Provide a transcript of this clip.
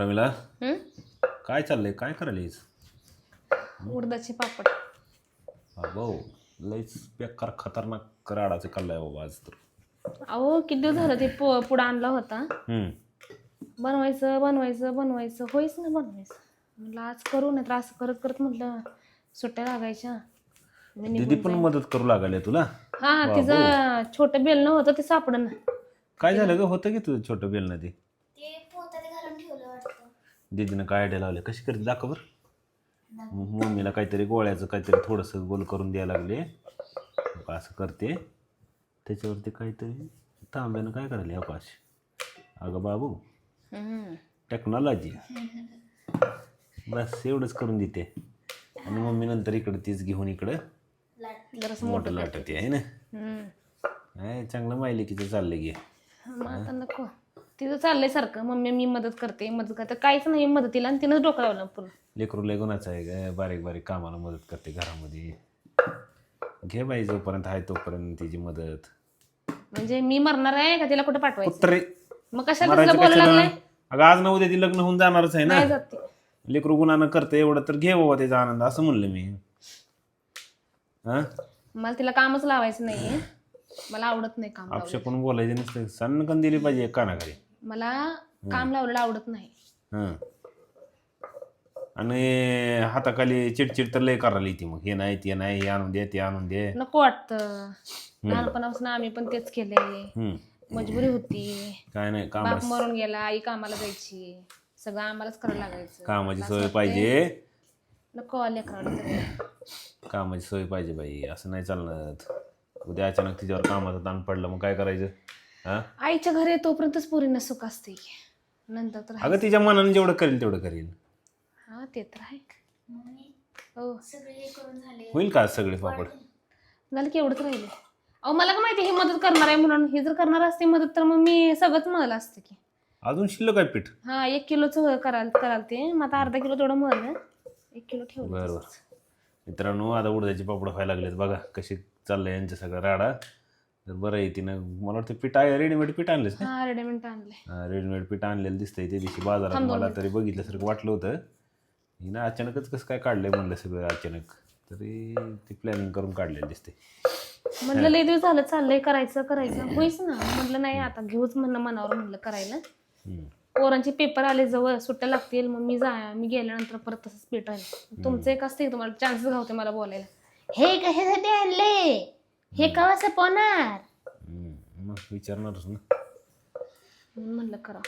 प्रमिला हं? काय चाललंय काय करायलीस उडदाचे पापड. भाऊ लईच बेकार खतरनाक राडाचे कल्लाय बाबा आज तर अहो किती दिवस झालं ते पुडा आणला होता. बनवायचं बनवायचं बनवायचं होईच ना बनवायचं. म्हटलं आज करू नाही तर असं करत करत म्हटलं सुट्ट्या लागायच्या. मी दीदी निघून पण जाईन. मदत करू लागले तुला हा तिचं छोटं बेलणं होतं ते सापडन. काय झालं ग होतं की तुझं छोटं बेल नदी ते पोतात घालून ठेवलं वाटतं. दीदीनं काय आयडिया लावले कशी करते दाखव बरं मम्मीला काहीतरी गोळ्याचं काहीतरी थोडंसं गोल करून द्यायला लागले असं करते त्याच्यावरती काहीतरी तांब्यानं काय करायला अवकाश अगं बाबू टेक्नॉलॉजी बस एवढंच करून देते आणि मम्मी नंतर इकडं तीच घेऊन इकडं जरासं मोठं लाटते आहे ना हम्म. चांगलं माहिती चाललंय की मग आता नको तिचं चाललंय सारखं मम्मी मी मदत करते काहीच नाही मदतीला आणि तिनंच डोकं लावलं पूर्ण. लेकरू लय गुणाचं आहे ग बारीक बारीक कामाला मदत करते घरामध्ये घे बाई जोपर्यंत आहे तोपर्यंत तिची मदत म्हणजे मी मरणार आहे का तिला कुठे पाठवायचं कुत्रे मग कशाला मरायचं तिला बोलायला लागलंय? अगं आज ना उद्या ती लग्न होऊन जाणारच आहे ना नाही जात ती. लेकरू गुणानं करते एवढं तर घे बाबा त्याचा आनंद असं म्हणलं मी हा मला तिला कामच लावायचं नाहीये. मला आवडत नाही काम लावलेलं. आपशा बोलायचं नसतं सन्न दिली पाहिजे कानाखाली मला काम लावलेलं आवडत नाही. हं आणि हाताखाली चिडचिड तर लय करायला ती मग हे नाही ते नाही हे आणून दे ते आणून दे नको वाटतं. लहानपणापासून आम्ही पण तेच केले. मजबुरी होती. काय नाही काम बाप मरून गेला आई कामाला जायची सगळं आम्हालाच करायला लागायचं. कामाची सोय पाहिजे नको लेकराला. कामाची सोय पाहिजे बाई असं नाही चालणार उद्या अचानक तिच्यावर कामाचा ताण पडलं मग काय करायचं हा आईच्या घरी तोपर्यंतच पोरींना सुख असते नंतर तर अगं तिच्या मनाने जेवढं करेल तेवढं करेल हा ते तर आहे. मम्मी हो सगळे हे करून झाले. होईल का आज सगळे पापड झालं की एवढंच राहिले. अहो मला का माहिती ही मदत करणार आहे म्हणून. ही जर करणार असते मदत तर मग मी सगळंच मळलं असतं की. अजून शिल्लक आहे पीठ हा 1 किलोचं कराल ते मग आता अर्धा किलो तेवढं मळलं 1 किलो ठेवलं. बरं मित्रांनो आता उडदाचे पापड व्हायला लागलेत बघा कशी चाललंय यांचं सगळं राडा तर बरं आहे तिनं मला वाटतं पीठ आहे रेडीमेड पीठ आणलंच ना हा रेडीमेड आणले. रेडीमेड पीठ आणलेलं दिसतंय त्या दिवशी बाजारात मला तरी बघितल्यासारखं वाटलं होतं हिनं अचानकच कसं काय काढलंय म्हणलं सगळं अचानक तरी ती प्लॅनिंग करून काढलेलं दिसते म्हणलं लई दिवस झालं चाललंय करायचं होईच ना. म्हटलं नाही आता घेऊच म्हणलं मनावर म्हटलं करायला. पोरांचे पेपर आले जवळ सुट्ट्या लागतील मग मी गेल्यानंतर परत तसंच पेट आहे. तुमचं एक असते तुम्हाला चान्सेस घावते मला बोलायला. हे कशासाठी आणले हे कवा सपवणार मग विचारणारच ना म्हणलं करा.